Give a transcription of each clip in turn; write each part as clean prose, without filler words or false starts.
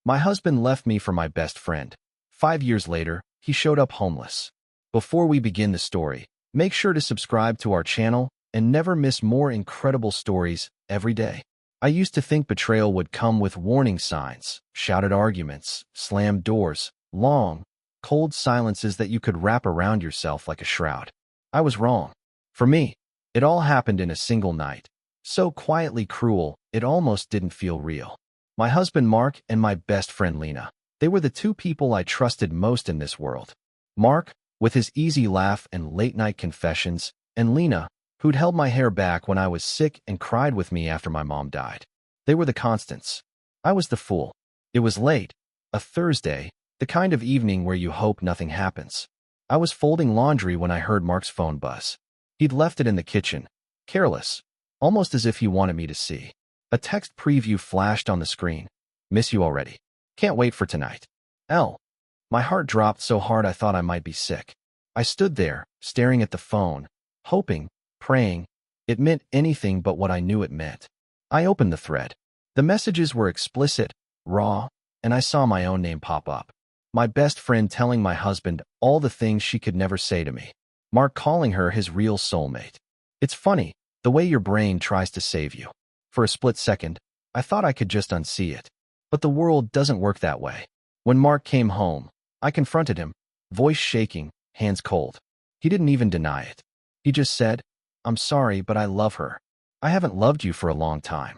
My husband left me for my best friend. 5 years later, he showed up homeless. Before we begin the story, make sure to subscribe to our channel and never miss more incredible stories every day. I used to think betrayal would come with warning signs, shouted arguments, slammed doors, long, cold silences that you could wrap around yourself like a shroud. I was wrong. For me, it all happened in a single night. So quietly cruel, it almost didn't feel real. My husband Mark and my best friend Lena. They were the two people I trusted most in this world. Mark, with his easy laugh and late-night confessions, and Lena, who'd held my hair back when I was sick and cried with me after my mom died. They were the constants. I was the fool. It was late, a Thursday, the kind of evening where you hope nothing happens. I was folding laundry when I heard Mark's phone buzz. He'd left it in the kitchen, careless, almost as if he wanted me to see. A text preview flashed on the screen. Miss you already. Can't wait for tonight. L. My heart dropped so hard I thought I might be sick. I stood there, staring at the phone, hoping, praying. It meant anything but what I knew it meant. I opened the thread. The messages were explicit, raw, and I saw my own name pop up. My best friend telling my husband all the things she could never say to me. Mark calling her his real soulmate. It's funny, the way your brain tries to save you. For a split second, I thought I could just unsee it. But the world doesn't work that way. When Mark came home, I confronted him, voice shaking, hands cold. He didn't even deny it. He just said, I'm sorry, but I love her. I haven't loved you for a long time.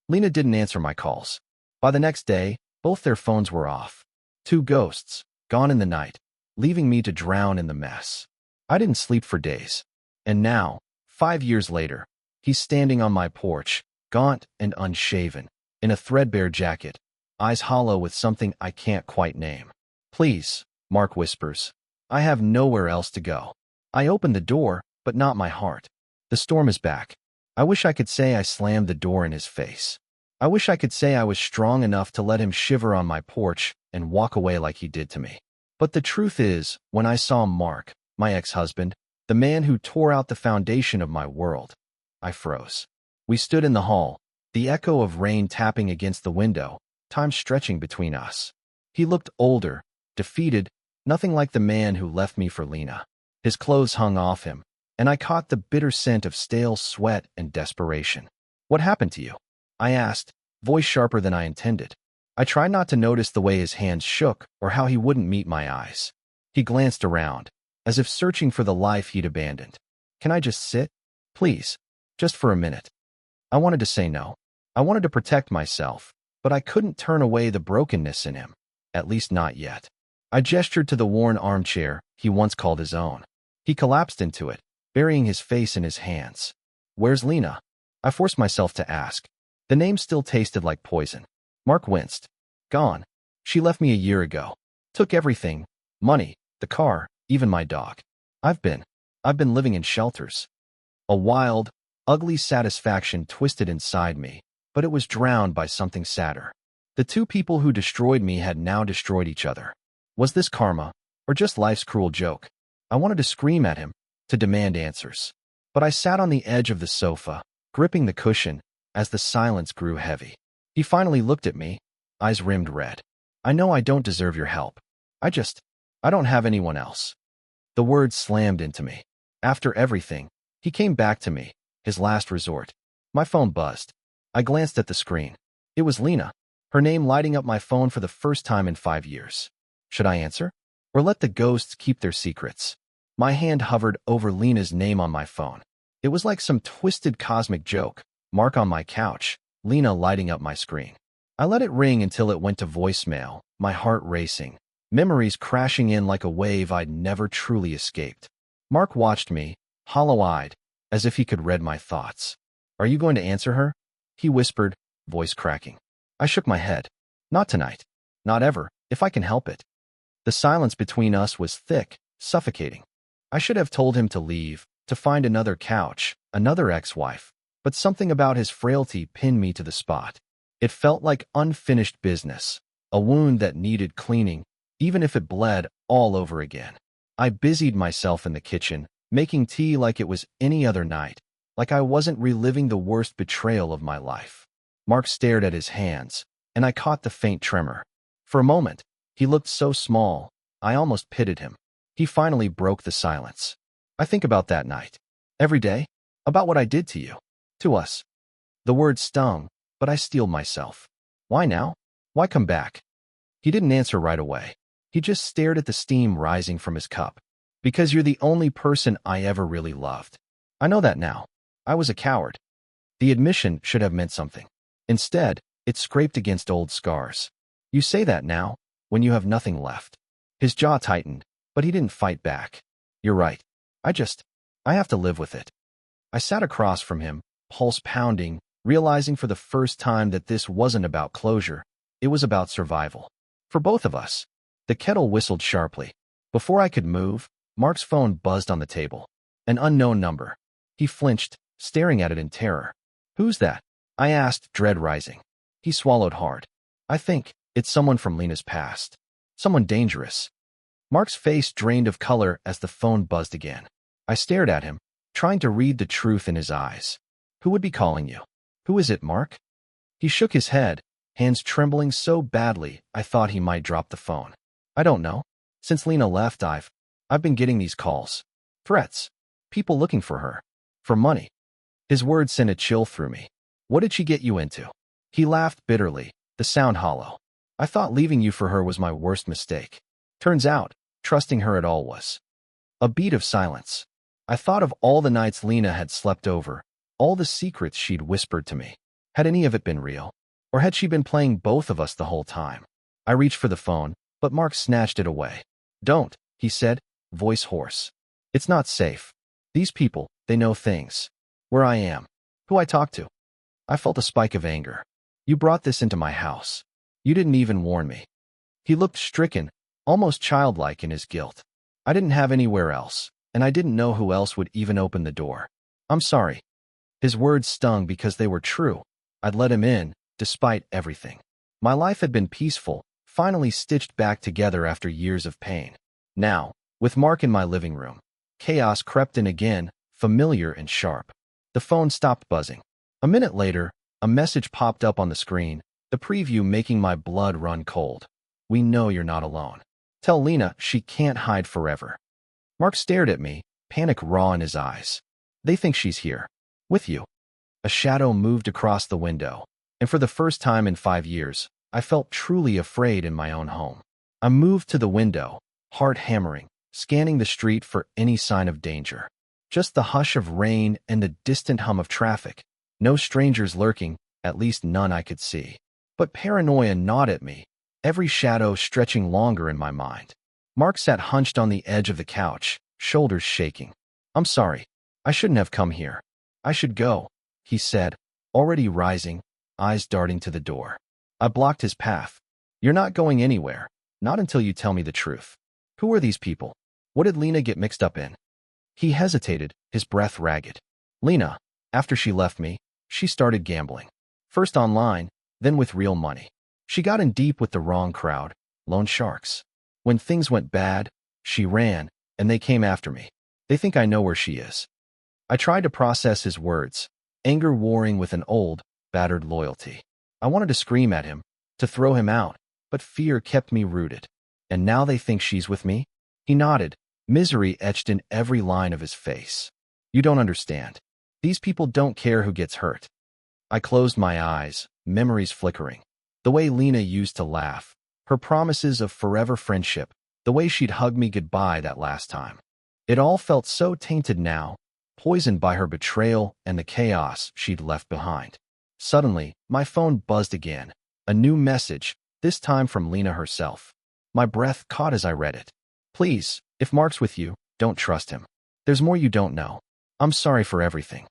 Lena didn't answer my calls. By the next day, both their phones were off. Two ghosts, gone in the night, leaving me to drown in the mess. I didn't sleep for days. And now, 5 years later, he's standing on my porch, gaunt and unshaven, in a threadbare jacket, eyes hollow with something I can't quite name. Please, Mark whispers. I have nowhere else to go. I open the door, but not my heart. The storm is back. I wish I could say I slammed the door in his face. I wish I could say I was strong enough to let him shiver on my porch and walk away like he did to me. But the truth is, when I saw Mark, my ex-husband, the man who tore out the foundation of my world, I froze. We stood in the hall, the echo of rain tapping against the window, time stretching between us. He looked older, defeated, nothing like the man who left me for Lena. His clothes hung off him, and I caught the bitter scent of stale sweat and desperation. What happened to you? I asked, voice sharper than I intended. I tried not to notice the way his hands shook or how he wouldn't meet my eyes. He glanced around, as if searching for the life he'd abandoned. Can I just sit? Please, just for a minute. I wanted to say no. I wanted to protect myself, but I couldn't turn away the brokenness in him, at least not yet. I gestured to the worn armchair he once called his own. He collapsed into it, burying his face in his hands. Where's Lena? I forced myself to ask. The name still tasted like poison. Mark winced. Gone. She left me a year ago. Took everything. Money, the car, even my dog. I've been living in shelters. A wild, ugly satisfaction twisted inside me, but it was drowned by something sadder. The two people who destroyed me had now destroyed each other. Was this karma, or just life's cruel joke? I wanted to scream at him, to demand answers. But I sat on the edge of the sofa, gripping the cushion, as the silence grew heavy. He finally looked at me, eyes rimmed red. I know I don't deserve your help. I don't have anyone else. The words slammed into me. After everything, he came back to me, his last resort. My phone buzzed. I glanced at the screen. It was Lena, her name lighting up my phone for the first time in 5 years. Should I answer? Or let the ghosts keep their secrets? My hand hovered over Lena's name on my phone. It was like some twisted cosmic joke. Mark on my couch, Lena lighting up my screen. I let it ring until it went to voicemail, my heart racing, memories crashing in like a wave I'd never truly escaped. Mark watched me, hollow-eyed, as if he could read my thoughts. Are you going to answer her? He whispered, voice cracking. I shook my head. Not tonight. Not ever, if I can help it. The silence between us was thick, suffocating. I should have told him to leave, to find another couch, another ex-wife, but something about his frailty pinned me to the spot. It felt like unfinished business, a wound that needed cleaning, even if it bled all over again. I busied myself in the kitchen, making tea like it was any other night, like I wasn't reliving the worst betrayal of my life. Mark stared at his hands, and I caught the faint tremor. For a moment, he looked so small, I almost pitied him. He finally broke the silence. I think about that night. Every day. About what I did to you. To us. The word stung, but I steeled myself. Why now? Why come back? He didn't answer right away. He just stared at the steam rising from his cup. Because you're the only person I ever really loved. I know that now. I was a coward. The admission should have meant something. Instead, it scraped against old scars. You say that now, when you have nothing left. His jaw tightened, but he didn't fight back. You're right. I have to live with it. I sat across from him, pulse pounding, realizing for the first time that this wasn't about closure. It was about survival. For both of us. The kettle whistled sharply. Before I could move, Mark's phone buzzed on the table. An unknown number. He flinched, staring at it in terror. Who's that? I asked, dread rising. He swallowed hard. I think it's someone from Lena's past. Someone dangerous. Mark's face drained of color as the phone buzzed again. I stared at him, trying to read the truth in his eyes. Who would be calling you? Who is it, Mark? He shook his head, hands trembling so badly I thought he might drop the phone. I don't know. Since Lena left, I've been getting these calls. Threats. People looking for her. For money. His words sent a chill through me. What did she get you into? He laughed bitterly, the sound hollow. I thought leaving you for her was my worst mistake. Turns out, trusting her at all was. A beat of silence. I thought of all the nights Lena had slept over, all the secrets she'd whispered to me. Had any of it been real? Or had she been playing both of us the whole time? I reached for the phone, but Mark snatched it away. Don't, he said, voice hoarse. It's not safe. These people, they know things. Where I am. Who I talk to. I felt a spike of anger. You brought this into my house. You didn't even warn me. He looked stricken, almost childlike in his guilt. I didn't have anywhere else, and I didn't know who else would even open the door. I'm sorry. His words stung because they were true. I'd let him in, despite everything. My life had been peaceful, finally stitched back together after years of pain. Now, with Mark in my living room, chaos crept in again, familiar and sharp. The phone stopped buzzing. A minute later, a message popped up on the screen, the preview making my blood run cold. We know you're not alone. Tell Lena she can't hide forever. Mark stared at me, panic raw in his eyes. They think she's here. With you. A shadow moved across the window, and for the first time in 5 years, I felt truly afraid in my own home. I moved to the window, heart hammering, scanning the street for any sign of danger. Just the hush of rain and the distant hum of traffic. No strangers lurking, at least none I could see. But paranoia gnawed at me, every shadow stretching longer in my mind. Mark sat hunched on the edge of the couch, shoulders shaking. I'm sorry. I shouldn't have come here. I should go, he said, already rising, eyes darting to the door. I blocked his path. You're not going anywhere, not until you tell me the truth. Who are these people? What did Lena get mixed up in? He hesitated, his breath ragged. Lena, after she left me, she started gambling. First online, then with real money. She got in deep with the wrong crowd, loan sharks. When things went bad, she ran, and they came after me. They think I know where she is. I tried to process his words, anger warring with an old, battered loyalty. I wanted to scream at him, to throw him out, but fear kept me rooted. And now they think she's with me? He nodded, misery etched in every line of his face. You don't understand. These people don't care who gets hurt. I closed my eyes, memories flickering. The way Lena used to laugh, her promises of forever friendship, the way she'd hug me goodbye that last time. It all felt so tainted now, poisoned by her betrayal and the chaos she'd left behind. Suddenly, my phone buzzed again. A new message, this time from Lena herself. My breath caught as I read it. Please, if Mark's with you, don't trust him. There's more you don't know. I'm sorry for everything.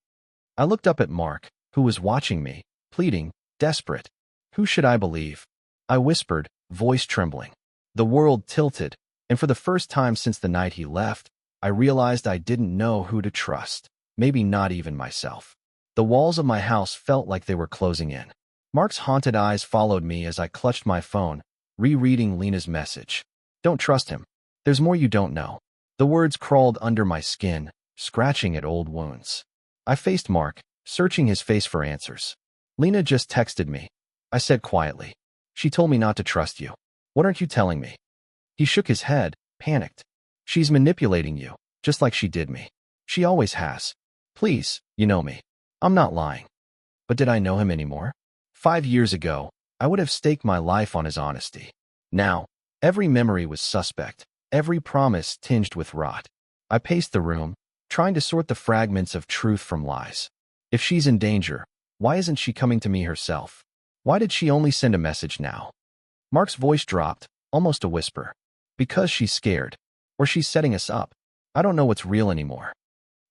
I looked up at Mark, who was watching me, pleading, desperate. Who should I believe? I whispered, voice trembling. The world tilted, and for the first time since the night he left, I realized I didn't know who to trust, maybe not even myself. The walls of my house felt like they were closing in. Mark's haunted eyes followed me as I clutched my phone, rereading Lena's message. Don't trust him. There's more you don't know. The words crawled under my skin, scratching at old wounds. I faced Mark, searching his face for answers. Lena just texted me. I said quietly. She told me not to trust you. What aren't you telling me? He shook his head, panicked. She's manipulating you, just like she did me. She always has. Please, you know me. I'm not lying. But did I know him anymore? 5 years ago, I would have staked my life on his honesty. Now, every memory was suspect, every promise tinged with rot. I paced the room, trying to sort the fragments of truth from lies. If she's in danger, why isn't she coming to me herself? Why did she only send a message now? Mark's voice dropped, almost a whisper. Because she's scared. Or she's setting us up. I don't know what's real anymore.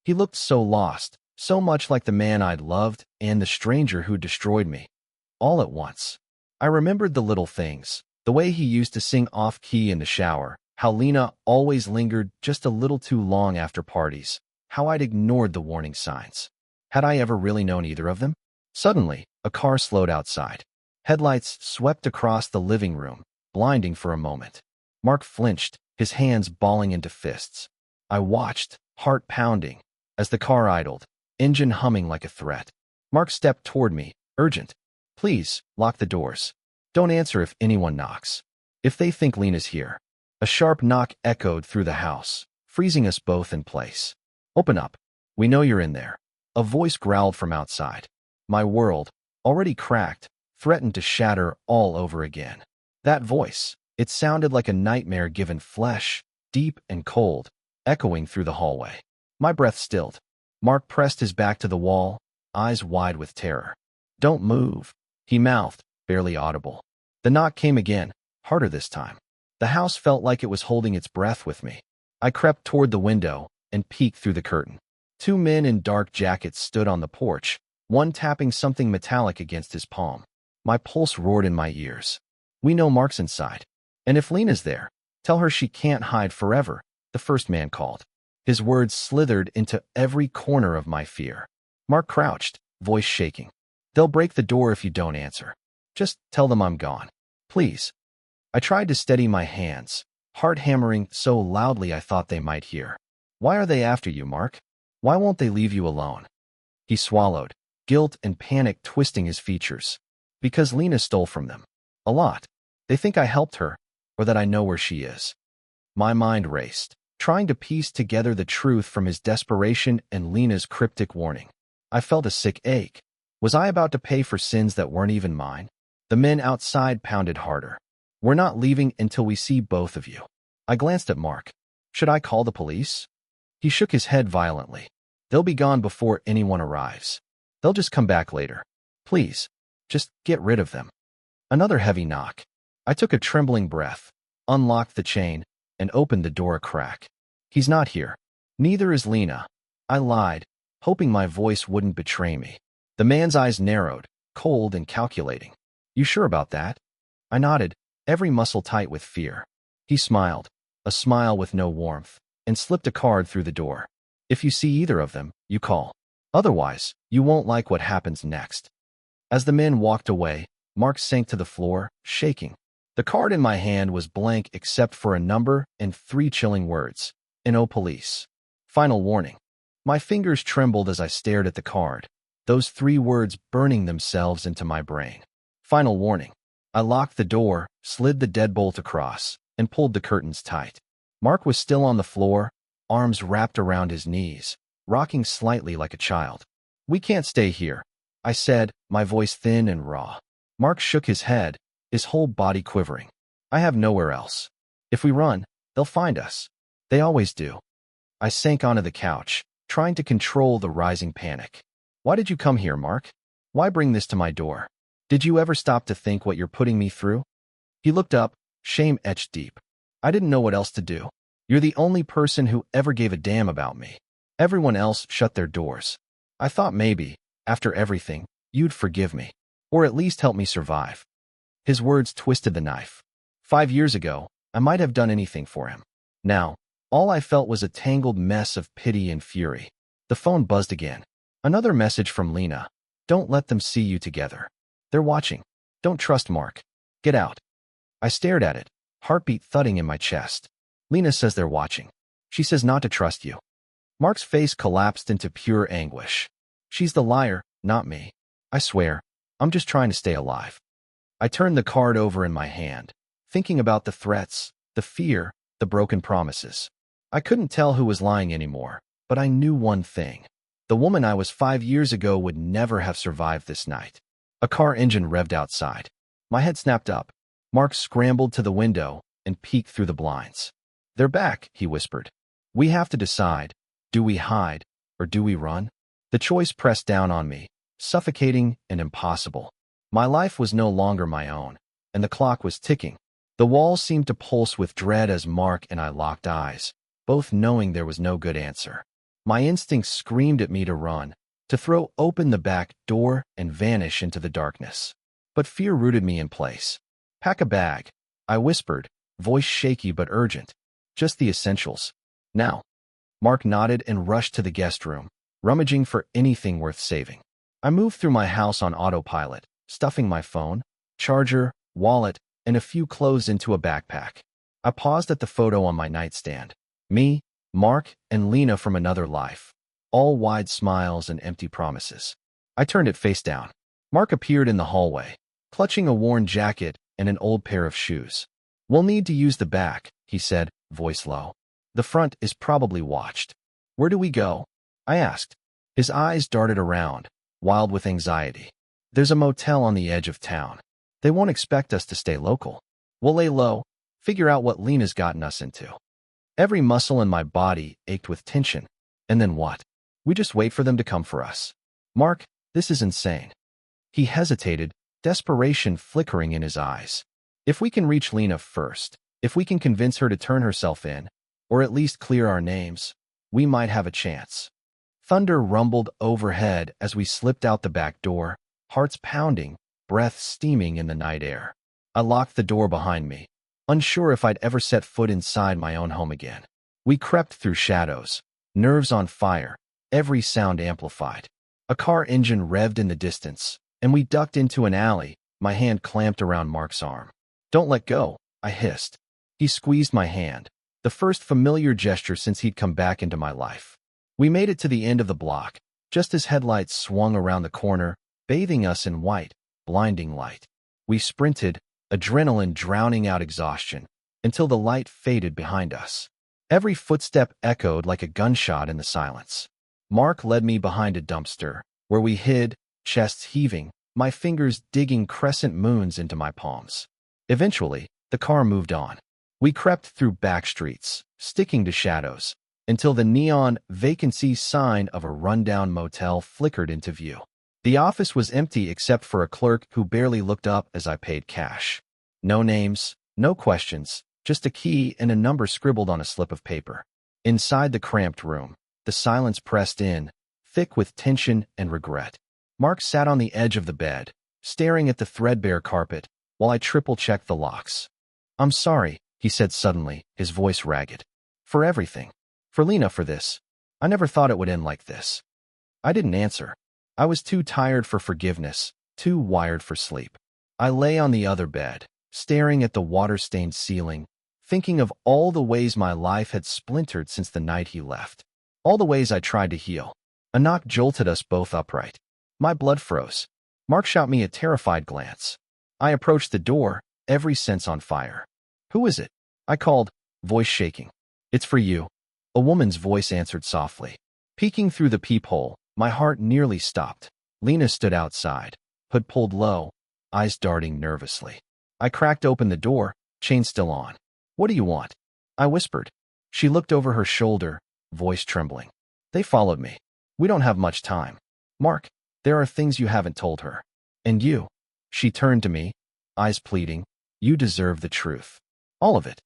He looked so lost, so much like the man I'd loved and the stranger who destroyed me. All at once. I remembered the little things, the way he used to sing off-key in the shower, how Lena always lingered just a little too long after parties, how I'd ignored the warning signs. Had I ever really known either of them? Suddenly, a car slowed outside. Headlights swept across the living room, blinding for a moment. Mark flinched, his hands balling into fists. I watched, heart pounding, as the car idled, engine humming like a threat. Mark stepped toward me, urgent. Please, lock the doors. Don't answer if anyone knocks. If they think Lena's here. A sharp knock echoed through the house, freezing us both in place. Open up. We know you're in there. A voice growled from outside. My world, already cracked, threatened to shatter all over again. That voice, it sounded like a nightmare given flesh, deep and cold, echoing through the hallway. My breath stilled. Mark pressed his back to the wall, eyes wide with terror. Don't move, he mouthed, barely audible. The knock came again, harder this time. The house felt like it was holding its breath with me. I crept toward the window and peeked through the curtain. Two men in dark jackets stood on the porch, one tapping something metallic against his palm. My pulse roared in my ears. We know Mark's inside. And if Lena's there, tell her she can't hide forever, the first man called. His words slithered into every corner of my fear. Mark crouched, voice shaking. They'll break the door if you don't answer. Just tell them I'm gone. Please. I tried to steady my hands, heart hammering so loudly I thought they might hear. Why are they after you, Mark? Why won't they leave you alone? He swallowed, guilt and panic twisting his features. Because Lena stole from them. A lot. They think I helped her, or that I know where she is. My mind raced, trying to piece together the truth from his desperation and Lena's cryptic warning. I felt a sick ache. Was I about to pay for sins that weren't even mine? The men outside pounded harder. We're not leaving until we see both of you. I glanced at Mark. Should I call the police? He shook his head violently. They'll be gone before anyone arrives. They'll just come back later. Please, just get rid of them. Another heavy knock. I took a trembling breath, unlocked the chain, and opened the door a crack. He's not here. Neither is Lena. I lied, hoping my voice wouldn't betray me. The man's eyes narrowed, cold and calculating. You sure about that? I nodded, every muscle tight with fear. He smiled, a smile with no warmth, and slipped a card through the door. If you see either of them, you call. Otherwise, you won't like what happens next. As the men walked away, Mark sank to the floor, shaking. The card in my hand was blank except for a number and 3 chilling words. No police. Final warning. My fingers trembled as I stared at the card, those 3 words burning themselves into my brain. Final warning. I locked the door, slid the deadbolt across, and pulled the curtains tight. Mark was still on the floor, arms wrapped around his knees, rocking slightly like a child. We can't stay here, I said, my voice thin and raw. Mark shook his head, his whole body quivering. I have nowhere else. If we run, they'll find us. They always do. I sank onto the couch, trying to control the rising panic. Why did you come here, Mark? Why bring this to my door? Did you ever stop to think what you're putting me through? He looked up, shame etched deep. I didn't know what else to do. You're the only person who ever gave a damn about me. Everyone else shut their doors. I thought maybe, after everything, you'd forgive me. Or at least help me survive. His words twisted the knife. 5 years ago, I might have done anything for him. Now, all I felt was a tangled mess of pity and fury. The phone buzzed again. Another message from Lena. Don't let them see you together. They're watching. Don't trust Mark. Get out. I stared at it, heartbeat thudding in my chest. Lena says they're watching. She says not to trust you. Mark's face collapsed into pure anguish. She's the liar, not me. I swear, I'm just trying to stay alive. I turned the card over in my hand, thinking about the threats, the fear, the broken promises. I couldn't tell who was lying anymore, but I knew one thing. The woman I was 5 years ago would never have survived this night. A car engine revved outside. My head snapped up. Mark scrambled to the window and peeked through the blinds. "They're back," he whispered. "We have to decide. Do we hide, or do we run?" The choice pressed down on me, suffocating and impossible. My life was no longer my own, and the clock was ticking. The walls seemed to pulse with dread as Mark and I locked eyes, both knowing there was no good answer. My instincts screamed at me to run, to throw open the back door and vanish into the darkness. But fear rooted me in place. "Pack a bag," I whispered, voice shaky but urgent. "Just the essentials. Now." Mark nodded and rushed to the guest room, rummaging for anything worth saving. I moved through my house on autopilot, stuffing my phone, charger, wallet, and a few clothes into a backpack. I paused at the photo on my nightstand. Me, Mark, and Lena from another life. All wide smiles and empty promises. I turned it face down. Mark appeared in the hallway, clutching a worn jacket and an old pair of shoes. "We'll need to use the back," he said, voice low. "The front is probably watched." "Where do we go?" I asked. His eyes darted around, wild with anxiety. "There's a motel on the edge of town. They won't expect us to stay local. We'll lay low, figure out what Lena's gotten us into." Every muscle in my body ached with tension. And then what? We just wait for them to come for us. "Mark, this is insane." He hesitated, desperation flickering in his eyes. "If we can reach Lena first, if we can convince her to turn herself in, or at least clear our names, we might have a chance." Thunder rumbled overhead as we slipped out the back door, hearts pounding, breath steaming in the night air. I locked the door behind me, unsure if I'd ever set foot inside my own home again. We crept through shadows, nerves on fire, every sound amplified. A car engine revved in the distance, and we ducked into an alley, my hand clamped around Mark's arm. "Don't let go," I hissed. He squeezed my hand, the first familiar gesture since he'd come back into my life. We made it to the end of the block, just as headlights swung around the corner, bathing us in white, blinding light. We sprinted, adrenaline drowning out exhaustion, until the light faded behind us. Every footstep echoed like a gunshot in the silence. Mark led me behind a dumpster, where we hid, chests heaving, my fingers digging crescent moons into my palms. Eventually, the car moved on. We crept through back streets, sticking to shadows, until the neon vacancy sign of a rundown motel flickered into view. The office was empty except for a clerk who barely looked up as I paid cash. No names, no questions, just a key and a number scribbled on a slip of paper. Inside the cramped room, the silence pressed in, thick with tension and regret. Mark sat on the edge of the bed, staring at the threadbare carpet, while I triple-checked the locks. "I'm sorry," he said suddenly, his voice ragged. "For everything. For Lena, for this. I never thought it would end like this." I didn't answer. I was too tired for forgiveness, too wired for sleep. I lay on the other bed, staring at the water-stained ceiling, thinking of all the ways my life had splintered since the night he left. All the ways I tried to heal. A knock jolted us both upright. My blood froze. Mark shot me a terrified glance. I approached the door, every sense on fire. "Who is it?" I called, voice shaking. "It's for you." A woman's voice answered softly. Peeking through the peephole, my heart nearly stopped. Lena stood outside, hood pulled low, eyes darting nervously. I cracked open the door, chain still on. "What do you want?" I whispered. She looked over her shoulder, voice trembling. "They followed me. We don't have much time. Mark, there are things you haven't told her. And you." She turned to me, eyes pleading. "You deserve the truth. All of it."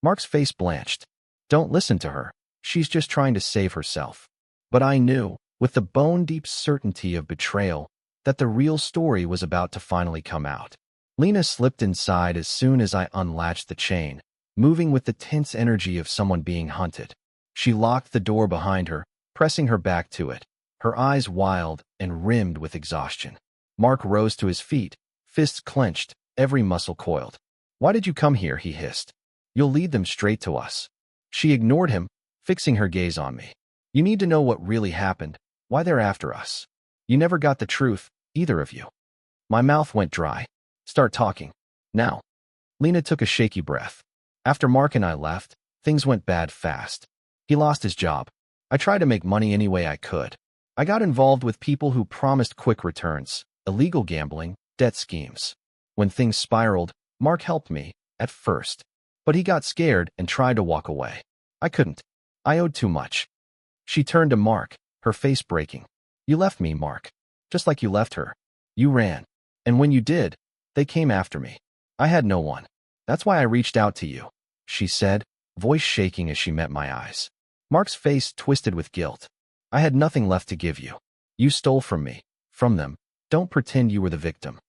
Mark's face blanched. "Don't listen to her. She's just trying to save herself." But I knew, with the bone-deep certainty of betrayal, that the real story was about to finally come out. Lena slipped inside as soon as I unlatched the chain, moving with the tense energy of someone being hunted. She locked the door behind her, pressing her back to it, her eyes wild and rimmed with exhaustion. Mark rose to his feet, fists clenched, every muscle coiled. "Why did you come here?" he hissed. "You'll lead them straight to us." She ignored him, fixing her gaze on me. "You need to know what really happened, why they're after us. You never got the truth, either of you." My mouth went dry. "Start talking. Now." Lena took a shaky breath. After Mark and I left, things went bad fast. He lost his job. I tried to make money any way I could. I got involved with people who promised quick returns, illegal gambling, debt schemes. When things spiraled, Mark helped me, at first. But he got scared and tried to walk away. I couldn't. I owed too much. She turned to Mark, her face breaking. You left me, Mark. Just like you left her. You ran. And when you did, they came after me. I had no one. That's why I reached out to you, she said, voice shaking as she met my eyes. Mark's face twisted with guilt. I had nothing left to give you. You stole from me, from them. Don't pretend you were the victim.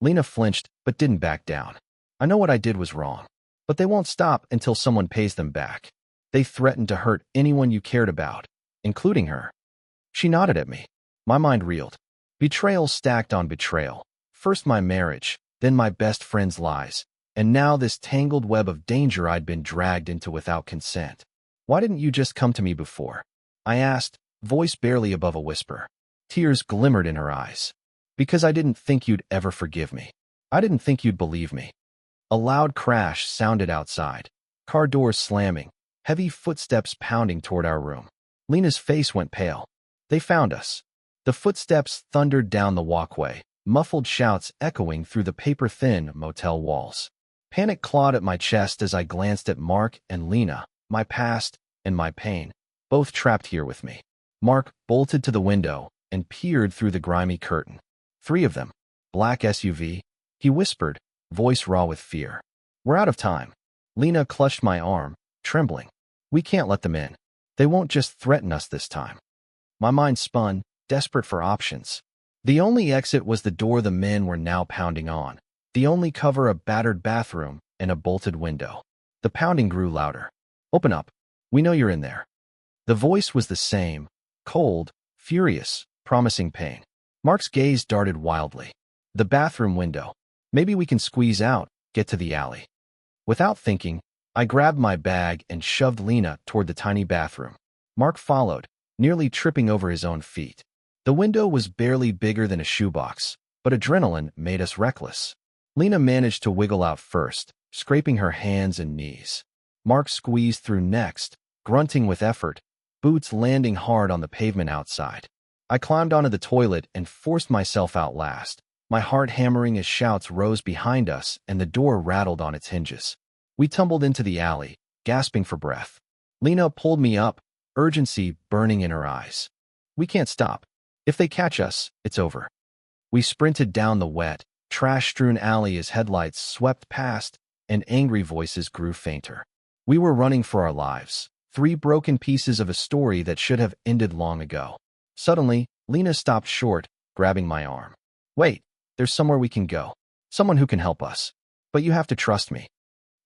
Lena flinched, but didn't back down. I know what I did was wrong. But they won't stop until someone pays them back. They threatened to hurt anyone you cared about, including her. She nodded at me. My mind reeled. Betrayal stacked on betrayal. First my marriage, then my best friend's lies, and now this tangled web of danger I'd been dragged into without consent. Why didn't you just come to me before? I asked, voice barely above a whisper. Tears glimmered in her eyes. Because I didn't think you'd ever forgive me. I didn't think you'd believe me. A loud crash sounded outside. Car doors slamming, heavy footsteps pounding toward our room. Lena's face went pale. They found us. The footsteps thundered down the walkway, muffled shouts echoing through the paper-thin motel walls. Panic clawed at my chest as I glanced at Mark and Lena, my past and my pain, both trapped here with me. Mark bolted to the window and peered through the grimy curtain. 3 of them. Black SUV. He whispered, voice raw with fear. We're out of time. Lena clutched my arm, trembling. We can't let them in. They won't just threaten us this time. My mind spun, desperate for options. The only exit was the door the men were now pounding on. The only cover a battered bathroom and a bolted window. The pounding grew louder. Open up. We know you're in there. The voice was the same, cold, furious, promising pain. Mark's gaze darted wildly. The bathroom window. Maybe we can squeeze out, get to the alley. Without thinking, I grabbed my bag and shoved Lena toward the tiny bathroom. Mark followed, nearly tripping over his own feet. The window was barely bigger than a shoebox, but adrenaline made us reckless. Lena managed to wiggle out first, scraping her hands and knees. Mark squeezed through next, grunting with effort, boots landing hard on the pavement outside. I climbed onto the toilet and forced myself out last, my heart hammering as shouts rose behind us and the door rattled on its hinges. We tumbled into the alley, gasping for breath. Lena pulled me up, urgency burning in her eyes. We can't stop. If they catch us, it's over. We sprinted down the wet, trash-strewn alley as headlights swept past and angry voices grew fainter. We were running for our lives, 3 broken pieces of a story that should have ended long ago. Suddenly, Lena stopped short, grabbing my arm. Wait, there's somewhere we can go. Someone who can help us. But you have to trust me.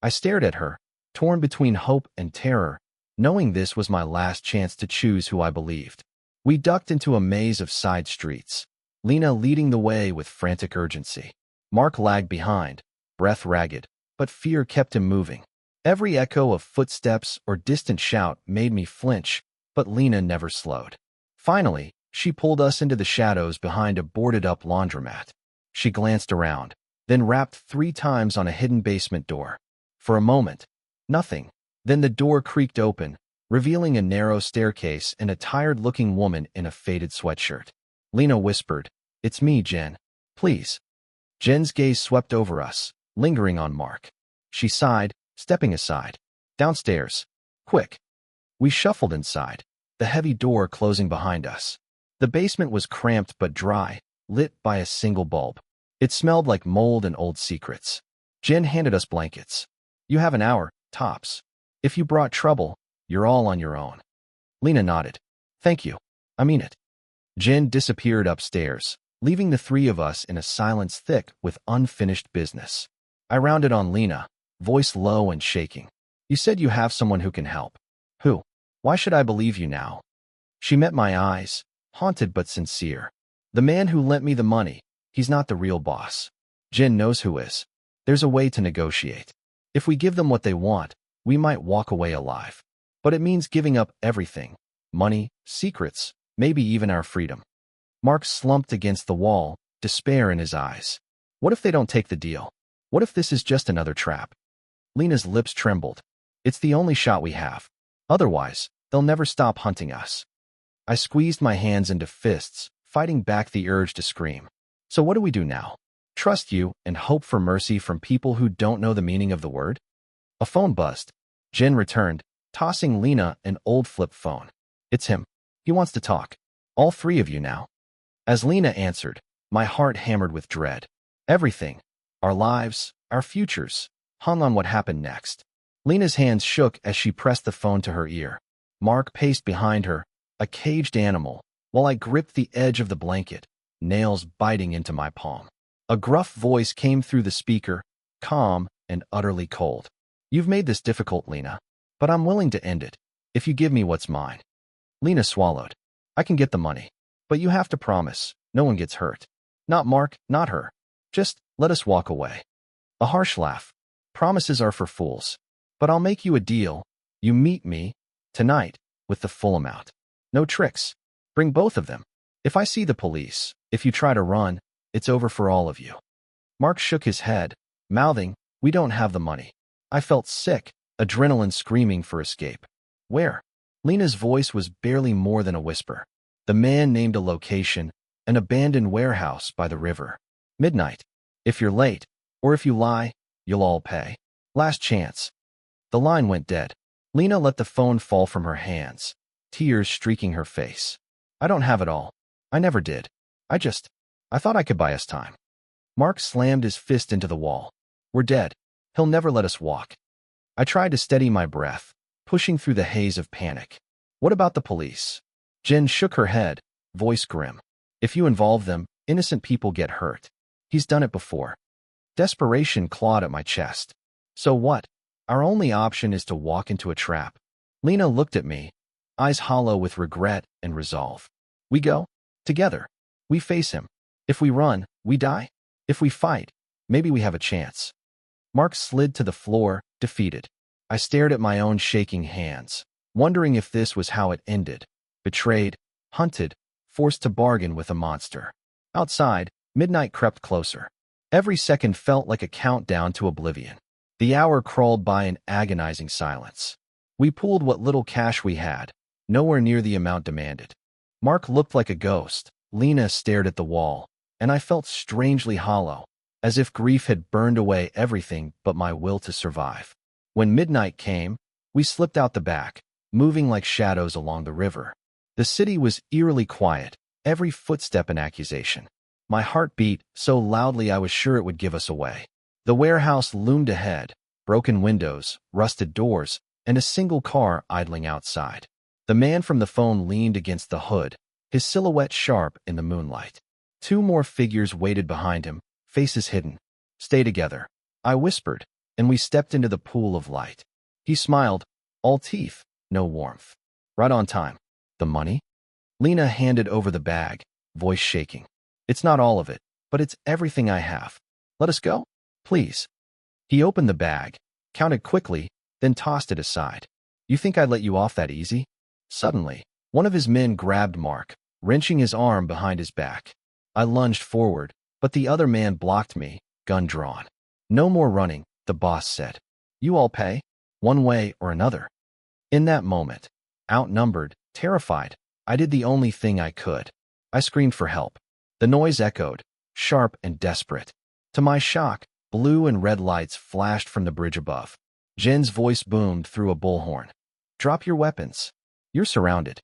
I stared at her, torn between hope and terror, knowing this was my last chance to choose who I believed. We ducked into a maze of side streets, Lena leading the way with frantic urgency. Mark lagged behind, breath ragged, but fear kept him moving. Every echo of footsteps or distant shout made me flinch, but Lena never slowed. Finally, she pulled us into the shadows behind a boarded-up laundromat. She glanced around, then rapped 3 times on a hidden basement door. For a moment, nothing. Then the door creaked open, revealing a narrow staircase and a tired-looking woman in a faded sweatshirt. Lena whispered, "It's me, Jen. Please." Jen's gaze swept over us, lingering on Mark. She sighed, stepping aside. "Downstairs. Quick." We shuffled inside, the heavy door closing behind us. The basement was cramped but dry, lit by a single bulb. It smelled like mold and old secrets. Jen handed us blankets. "You have an hour, tops. If you brought trouble, you're all on your own." Lena nodded. "Thank you. I mean it." Jen disappeared upstairs, leaving the 3 of us in a silence thick with unfinished business. I rounded on Lena, voice low and shaking. "You said you have someone who can help. Who? Why should I believe you now?" She met my eyes, haunted but sincere. "The man who lent me the money, he's not the real boss. Jen knows who is. There's a way to negotiate. If we give them what they want, we might walk away alive. But it means giving up everything. Money, secrets, maybe even our freedom." Mark slumped against the wall, despair in his eyes. "What if they don't take the deal?" What if this is just another trap? Lena's lips trembled. It's the only shot we have. Otherwise, they'll never stop hunting us. I squeezed my hands into fists, fighting back the urge to scream. So what do we do now? Trust you and hope for mercy from people who don't know the meaning of the word? A phone buzzed. Jen returned, tossing Lena an old flip phone. It's him. He wants to talk. All three of you now. As Lena answered, my heart hammered with dread. Everything, our lives, our futures, hung on what happened next. Lena's hands shook as she pressed the phone to her ear. Mark paced behind her, a caged animal, while I gripped the edge of the blanket, nails biting into my palm. A gruff voice came through the speaker, calm and utterly cold. You've made this difficult, Lena, but I'm willing to end it, if you give me what's mine. Lena swallowed. I can get the money, but you have to promise, no one gets hurt. Not Mark, not her. Just let us walk away. A harsh laugh. Promises are for fools. But I'll make you a deal. You meet me, tonight, with the full amount. No tricks. Bring both of them. If I see the police, if you try to run, it's over for all of you. Mark shook his head, mouthing, we don't have the money. I felt sick, adrenaline screaming for escape. Where? Lena's voice was barely more than a whisper. The man named a location, an abandoned warehouse by the river. Midnight. If you're late, or if you lie, you'll all pay. Last chance. The line went dead. Lena let the phone fall from her hands, tears streaking her face. I don't have it all. I never did. I thought I could buy us time. Mark slammed his fist into the wall. We're dead. He'll never let us walk. I tried to steady my breath, pushing through the haze of panic. What about the police? Jen shook her head, voice grim. If you involve them, innocent people get hurt. He's done it before. Desperation clawed at my chest. So what? Our only option is to walk into a trap. Lena looked at me, eyes hollow with regret and resolve. We go? Together. We face him. If we run, we die. If we fight, maybe we have a chance. Mark slid to the floor, defeated. I stared at my own shaking hands, wondering if this was how it ended. Betrayed, hunted, forced to bargain with a monster. Outside, midnight crept closer. Every second felt like a countdown to oblivion. The hour crawled by in agonizing silence. We pooled what little cash we had, nowhere near the amount demanded. Mark looked like a ghost. Lena stared at the wall, and I felt strangely hollow, as if grief had burned away everything but my will to survive. When midnight came, we slipped out the back, moving like shadows along the river. The city was eerily quiet, every footstep an accusation. My heart beat so loudly I was sure it would give us away. The warehouse loomed ahead, broken windows, rusted doors, and a single car idling outside. The man from the phone leaned against the hood, his silhouette sharp in the moonlight. Two more figures waited behind him, faces hidden. Stay together, I whispered, and we stepped into the pool of light. He smiled, all teeth, no warmth. Right on time. The money? Lena handed over the bag, voice shaking. It's not all of it, but it's everything I have. Let us go? Please. He opened the bag, counted quickly, then tossed it aside. You think I'd let you off that easy? Suddenly, one of his men grabbed Mark, wrenching his arm behind his back. I lunged forward, but the other man blocked me, gun drawn. No more running, the boss said. You all pay, one way or another. In that moment, outnumbered, terrified, I did the only thing I could. I screamed for help. The noise echoed, sharp and desperate. To my shock, blue and red lights flashed from the bridge above. Jen's voice boomed through a bullhorn. Drop your weapons. You're surrounded.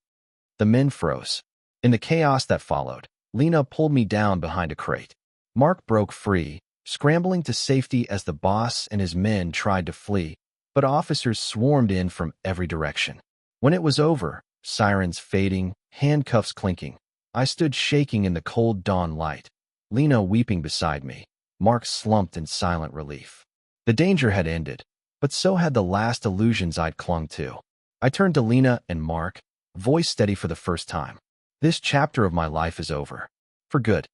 The men froze. In the chaos that followed, Lena pulled me down behind a crate. Mark broke free, scrambling to safety as the boss and his men tried to flee, but officers swarmed in from every direction. When it was over, sirens fading, handcuffs clinking, I stood shaking in the cold dawn light, Lena weeping beside me, Mark slumped in silent relief. The danger had ended, but so had the last illusions I'd clung to. I turned to Lena and Mark, voice steady for the first time. This chapter of my life is over. For good.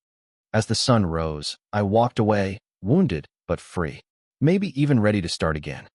As the sun rose, I walked away, wounded but free. Maybe even ready to start again.